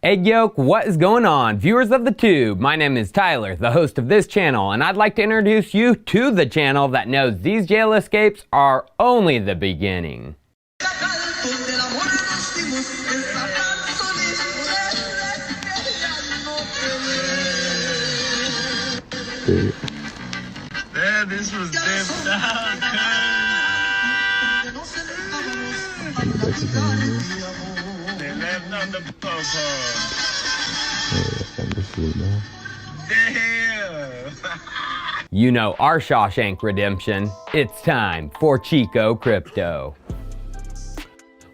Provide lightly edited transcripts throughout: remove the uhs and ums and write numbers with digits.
Hey Yoke, what is going on? Viewers of the tube, my name is Tyler, the host of this channel, and I'd like to introduce you to the channel that knows these jail escapes are only the beginning. Man, this was dipped out, They left on the popo. Damn. You know our Shawshank Redemption. It's time for Chico Crypto.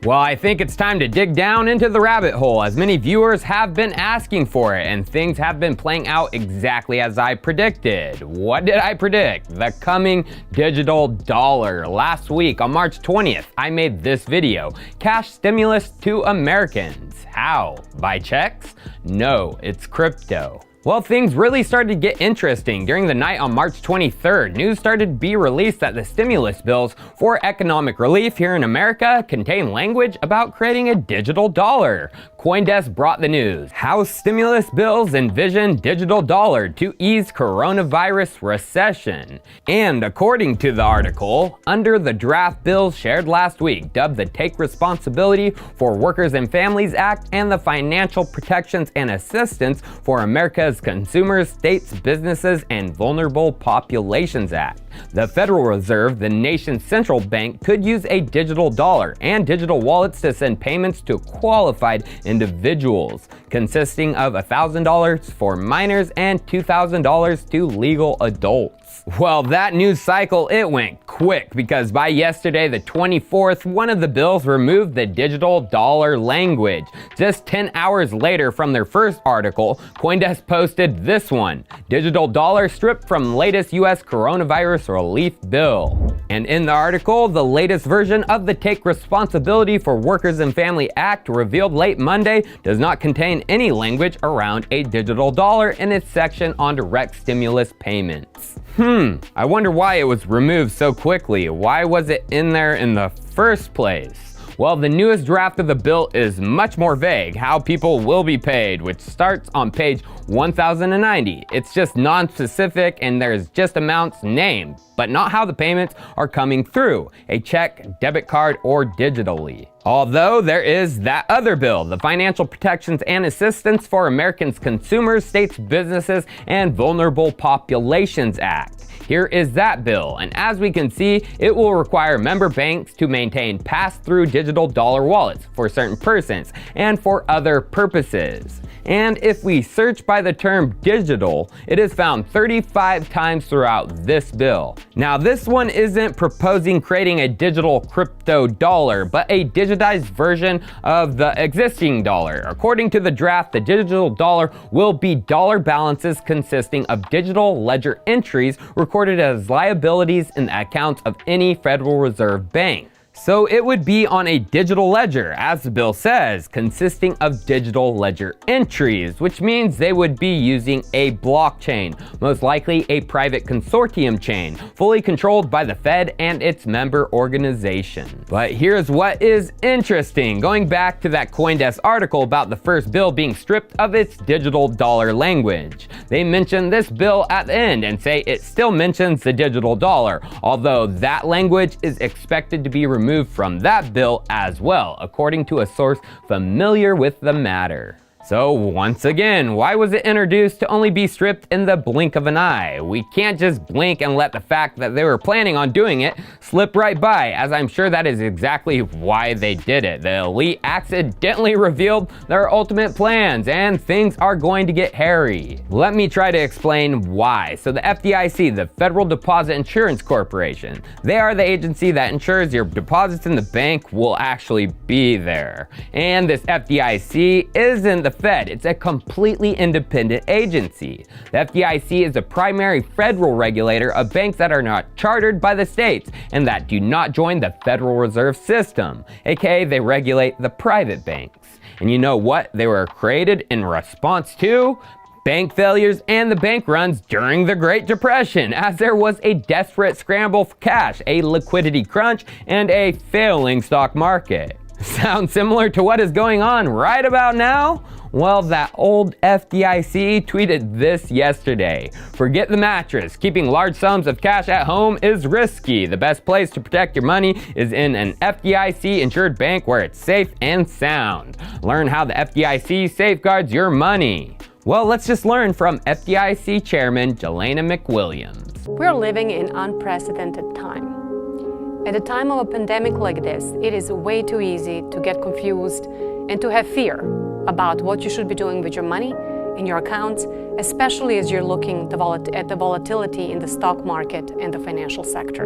Well, I think it's time to dig down into the rabbit hole, as many viewers have been asking for it, and things have been playing out exactly as I predicted. What did I predict? The coming digital dollar. Last week on March 20th, I made this video. Cash stimulus to Americans. How? By checks? No, it's crypto. Well, things really started to get interesting. During the night on March 23rd, news started to be released that the stimulus bills for economic relief here in America contain language about creating a digital dollar. Coinbase brought the news. House stimulus bills envision digital dollar to ease coronavirus recession. And according to the article, under the draft bills shared last week, dubbed the Take Responsibility for Workers and Families Act and the Financial Protections and Assistance for America's Consumers, States, Businesses, and Vulnerable Populations Act, the Federal Reserve, the nation's central bank, could use a digital dollar and digital wallets to send payments to qualified individuals, consisting of $1,000 for minors and $2,000 to legal adults. Well, that news cycle, it went quick, because by yesterday, the 24th, one of the bills removed the digital dollar language. Just 10 hours later from their first article, Coinbase posted this one: digital dollar stripped from latest US coronavirus relief bill. And in the article, the latest version of the Take Responsibility for Workers and Family Act, revealed late Monday, does not contain any language around a digital dollar in its section on direct stimulus payments. I wonder why it was removed so quickly. Why was it in there in the first place? Well, the newest draft of the bill is much more vague, how people will be paid, which starts on page 1090. It's just non-specific, and there's just amounts named, but not how the payments are coming through, a check, debit card, or digitally. Although there is that other bill, the Financial Protections and Assistance for Americans, Consumers, States, Businesses, and Vulnerable Populations Act. Here is that bill, and as we can see, it will require member banks to maintain pass-through digital dollar wallets for certain persons and for other purposes. And if we search by the term digital, it is found 35 times throughout this bill. Now, this one isn't proposing creating a digital crypto dollar, but a digitized version of the existing dollar. According to the draft, the digital dollar will be dollar balances consisting of digital ledger entries recorded as liabilities in the accounts of any Federal Reserve bank. So it would be on a digital ledger, as the bill says, consisting of digital ledger entries, which means they would be using a blockchain, most likely a private consortium chain, fully controlled by the Fed and its member organizations. But here's what is interesting. Going back to that Coindesk article about the first bill being stripped of its digital dollar language, they mention this bill at the end and say it still mentions the digital dollar, although that language is expected to be removed from that bill as well, according to a source familiar with the matter. So once again, why was it introduced to only be stripped in the blink of an eye? We can't just blink and let the fact that they were planning on doing it slip right by, as I'm sure that is exactly why they did it. The elite accidentally revealed their ultimate plans, and things are going to get hairy. Let me try to explain why. So the FDIC, the Federal Deposit Insurance Corporation, they are the agency that ensures your deposits in the bank will actually be there. And this FDIC isn't the Fed. It's a completely independent agency. The FDIC is the primary federal regulator of banks that are not chartered by the states and that do not join the Federal Reserve System, aka they regulate the private banks. And you know what they were created in response to? Bank failures and the bank runs during the Great Depression, as there was a desperate scramble for cash, a liquidity crunch, and a failing stock market. Sound similar to what is going on right about now? Well, that old FDIC tweeted this yesterday. Forget the mattress. Keeping large sums of cash at home is risky. The best place to protect your money is in an FDIC insured bank where it's safe and sound. Learn how the FDIC safeguards your money. Well, let's just learn from FDIC Chairman Jelena McWilliams. We're living in unprecedented time. At a time of a pandemic like this, it is way too easy to get confused and to have fear about what you should be doing with your money in your accounts, especially as you're looking at the volatility in the stock market and the financial sector.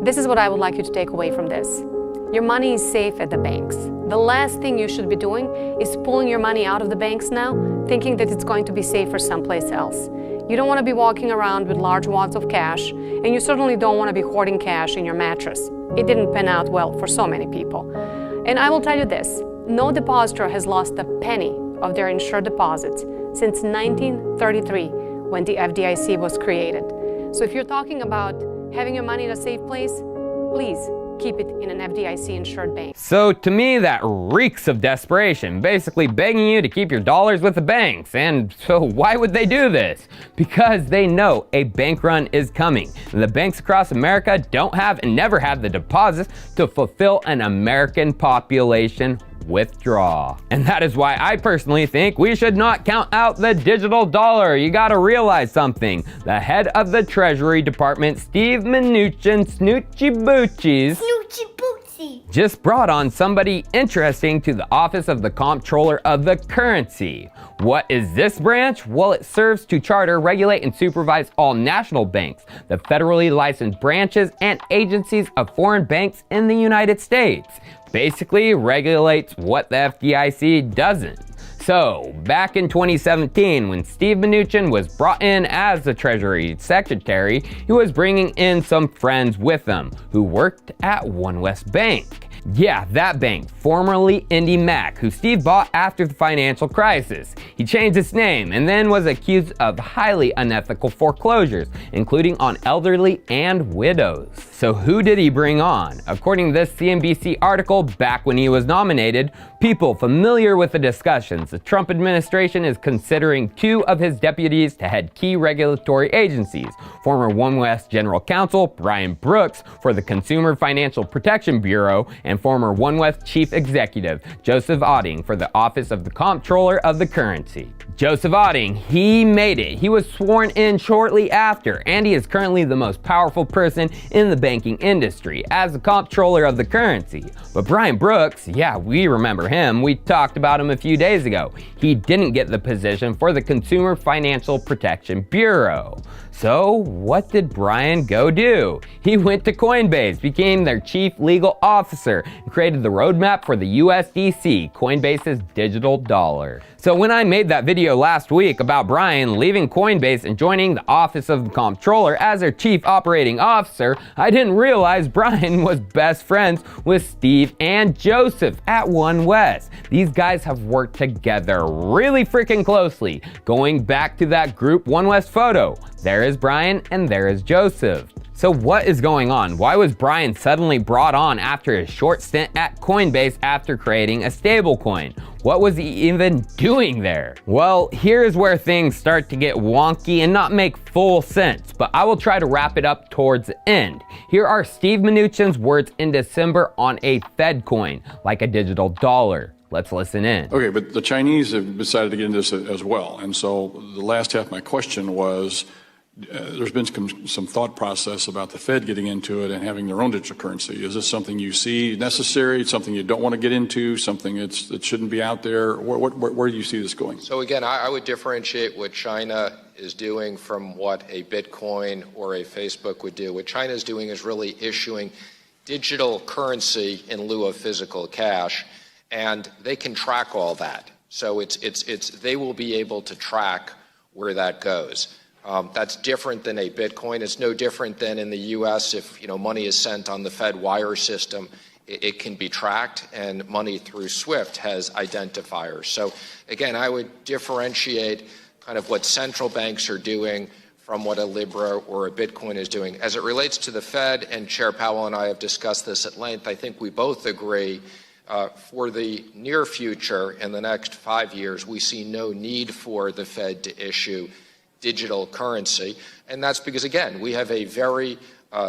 This is what I would like you to take away from this. Your money is safe at the banks. The last thing you should be doing is pulling your money out of the banks now, thinking that it's going to be safer someplace else. You don't want to be walking around with large wads of cash, and you certainly don't want to be hoarding cash in your mattress. It didn't pan out well for so many people. And I will tell you this, no depositor has lost a penny of their insured deposits since 1933, when the FDIC was created. So if you're talking about having your money in a safe place, please keep it in an FDIC insured bank. So to me, that reeks of desperation, basically begging you to keep your dollars with the banks. And so why would they do this? Because they know a bank run is coming. The banks across America don't have and never had the deposits to fulfill an American population withdraw. And that is why I personally think we should not count out the digital dollar. You gotta realize something. The head of the Treasury Department, Steve Mnuchin, Snoochie Boochies, just brought on somebody interesting to the office of the Comptroller of the Currency. What is this branch? Well, it serves to charter, regulate, and supervise all national banks, the federally licensed branches and agencies of foreign banks in the United States. Basically regulates what the FDIC doesn't. So, back in 2017, when Steve Mnuchin was brought in as the Treasury Secretary, he was bringing in some friends with him who worked at One West Bank. Yeah, that bank, formerly Indy Mac, who Steve bought after the financial crisis. He changed its name and then was accused of highly unethical foreclosures, including on elderly and widows. So who did he bring on? According to this CNBC article, back when he was nominated, people familiar with the discussions, the Trump administration is considering 2 of his deputies to head key regulatory agencies. Former One West General Counsel Brian Brooks for the Consumer Financial Protection Bureau, and former One West Chief Executive Joseph Otting for the Office of the Comptroller of the Currency. Joseph Otting, he made it. He was sworn in shortly after, and he is currently the most powerful person in the banking industry as the Comptroller of the Currency. But Brian Brooks, yeah, we remember him. We talked about him a few days ago. He didn't get the position for the Consumer Financial Protection Bureau. So what did Brian go do? He went to Coinbase, became their chief legal officer, and created the roadmap for the USDC, Coinbase's digital dollar. So when I made that video last week about Brian leaving Coinbase and joining the Office of the Comptroller as their chief operating officer, I didn't realize Brian was best friends with Steve and Joseph at One West. These guys have worked together really freaking closely, going back to that group One West photo. There is Brian and there is Joseph. So what is going on? Why was Brian suddenly brought on after a short stint at Coinbase after creating a stablecoin? What was he even doing there? Well, here's where things start to get wonky and not make full sense, but I will try to wrap it up towards the end. Here are Steve Mnuchin's words in December on a Fed coin, like a digital dollar. Let's listen in. Okay, but the Chinese have decided to get into this as well. And so the last half of my question was, there's been some thought process about the Fed getting into it and having their own digital currency. Is this something you see necessary, something you don't want to get into, something that shouldn't be out there? Where do you see this going? So again, I would differentiate what China is doing from what a Bitcoin or a Facebook would do. What China is doing is really issuing digital currency in lieu of physical cash, and they can track all that. So they will be able to track where that goes. That's different than a Bitcoin. It's no different than in the U.S. if money is sent on the Fed wire system, it can be tracked, and money through SWIFT has identifiers. So again, I would differentiate kind of what central banks are doing from what a Libra or a Bitcoin is doing. As it relates to the Fed, and Chair Powell and I have discussed this at length, I think we both agree For the near future, in the next 5 years, we see no need for the Fed to issue digital currency. And that's because, again, we have a very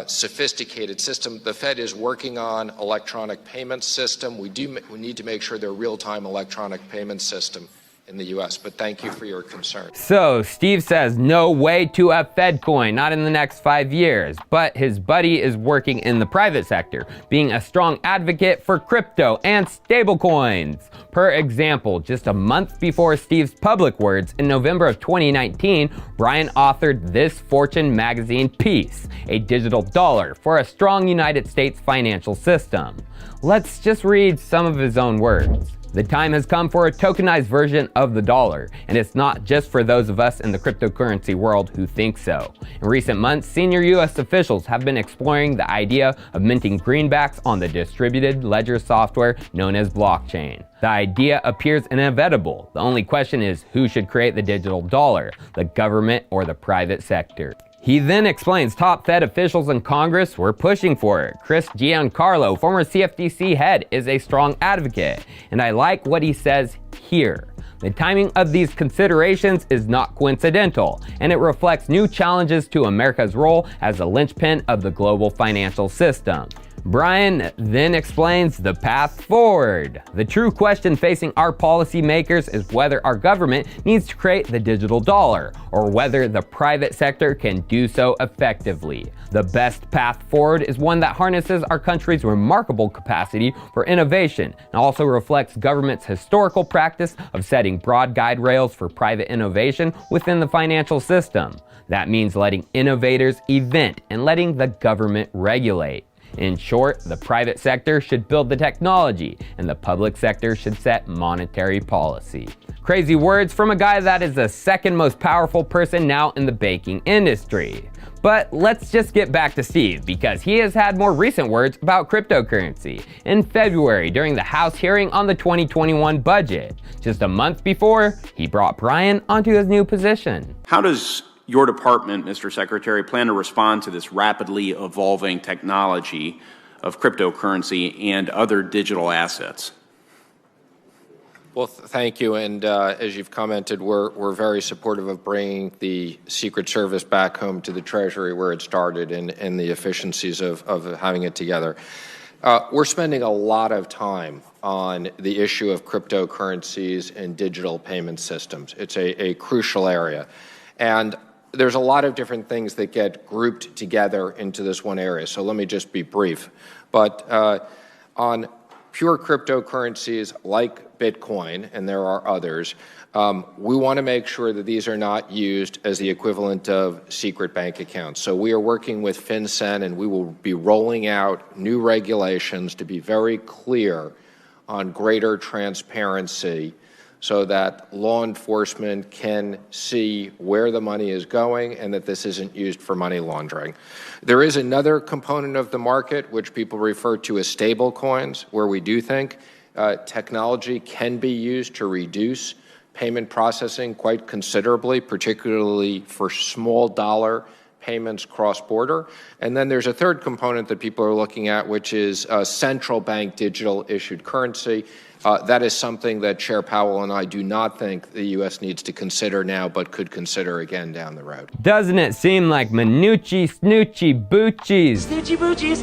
sophisticated system. The Fed is working on electronic payment system. We need to make sure they're real-time electronic payment system in the U.S., but thank you for your concern. So Steve says no way to a Fed coin, not in the next 5 years, but his buddy is working in the private sector, being a strong advocate for crypto and stablecoins. Per example, just a month before Steve's public words in November of 2019, Brian authored this Fortune magazine piece, a digital dollar for a strong United States financial system. Let's just read some of his own words. The time has come for a tokenized version of the dollar, and it's not just for those of us in the cryptocurrency world who think so. In recent months, senior US officials have been exploring the idea of minting greenbacks on the distributed ledger software known as blockchain. The idea appears inevitable. The only question is who should create the digital dollar, the government or the private sector? He then explains top Fed officials in Congress were pushing for it. Chris Giancarlo, former CFTC head, is a strong advocate, and I like what he says here. The timing of these considerations is not coincidental, and it reflects new challenges to America's role as the linchpin of the global financial system. Brian then explains the path forward. The true question facing our policymakers is whether our government needs to create the digital dollar, or whether the private sector can do so effectively. The best path forward is one that harnesses our country's remarkable capacity for innovation and also reflects government's historical practice of setting broad guide rails for private innovation within the financial system. That means letting innovators invent and letting the government regulate. In short, the private sector should build the technology, and the public sector should set monetary policy. Crazy words from a guy that is the second most powerful person now in the banking industry. But let's just get back to Steve, because he has had more recent words about cryptocurrency. In February, during the House hearing on the 2021 budget, just a month before, he brought Brian onto his new position. How does your department, Mr. Secretary, plan to respond to this rapidly evolving technology of cryptocurrency and other digital assets? Well, thank you. And as you've commented, we're very supportive of bringing the Secret Service back home to the Treasury where it started and the efficiencies of having it together. We're spending a lot of time on the issue of cryptocurrencies and digital payment systems. It's a crucial area. And there's a lot of different things that get grouped together into this one area. So let me just be brief. But on pure cryptocurrencies like Bitcoin, and there are others, we want to make sure that these are not used as the equivalent of secret bank accounts. So we are working with FinCEN, and we will be rolling out new regulations to be very clear on greater transparency so that law enforcement can see where the money is going and that this isn't used for money laundering. There is another component of the market which people refer to as stable coins, where we do think technology can be used to reduce payment processing quite considerably, particularly for small dollar payments cross-border. And then there's a third component that people are looking at, which is central bank digital issued currency. That is something that Chair Powell and I do not think the U.S. needs to consider now, but could consider again down the road. Doesn't it seem like Manucci, Snoochie, Boochies? Snoochie Boochies.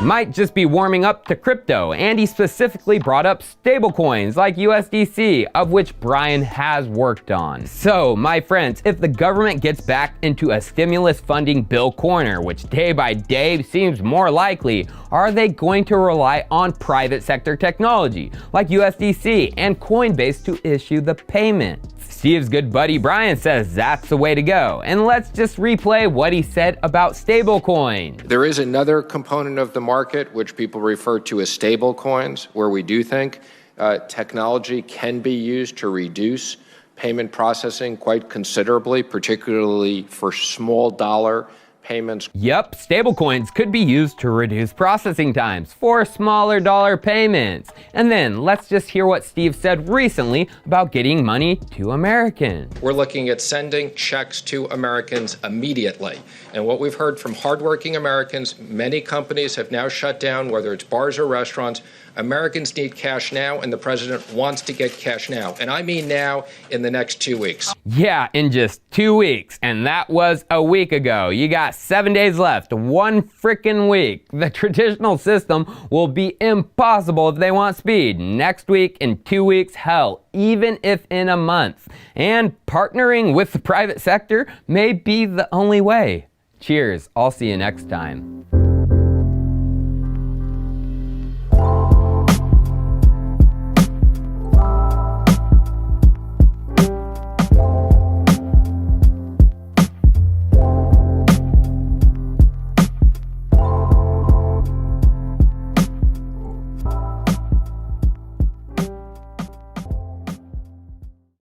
Might just be warming up to crypto, and he specifically brought up stablecoins like USDC, of which Brian has worked on. So, my friends, if the government gets back into a stimulus funding bill corner, which day by day seems more likely, are they going to rely on private sector technology like USDC and Coinbase to issue the payment? Steve's good buddy Brian says that's the way to go. And let's just replay what he said about stablecoins. There is another component of the market which people refer to as stable coins, where we do think technology can be used to reduce payment processing quite considerably, particularly for small dollar payments. Yep, stablecoins could be used to reduce processing times for smaller dollar payments. And then let's just hear what Steve said recently about getting money to Americans. We're looking at sending checks to Americans immediately. And what we've heard from hardworking Americans, many companies have now shut down, whether it's bars or restaurants. Americans need cash now, and the president wants to get cash now. And I mean now, in the next 2 weeks. Yeah, in just 2 weeks. And that was a week ago. You got 7 days left. 1 freaking week. The traditional system will be impossible if they want speed. Next week, in 2 weeks, hell, even if in a month. And partnering with the private sector may be the only way. Cheers. I'll see you next time.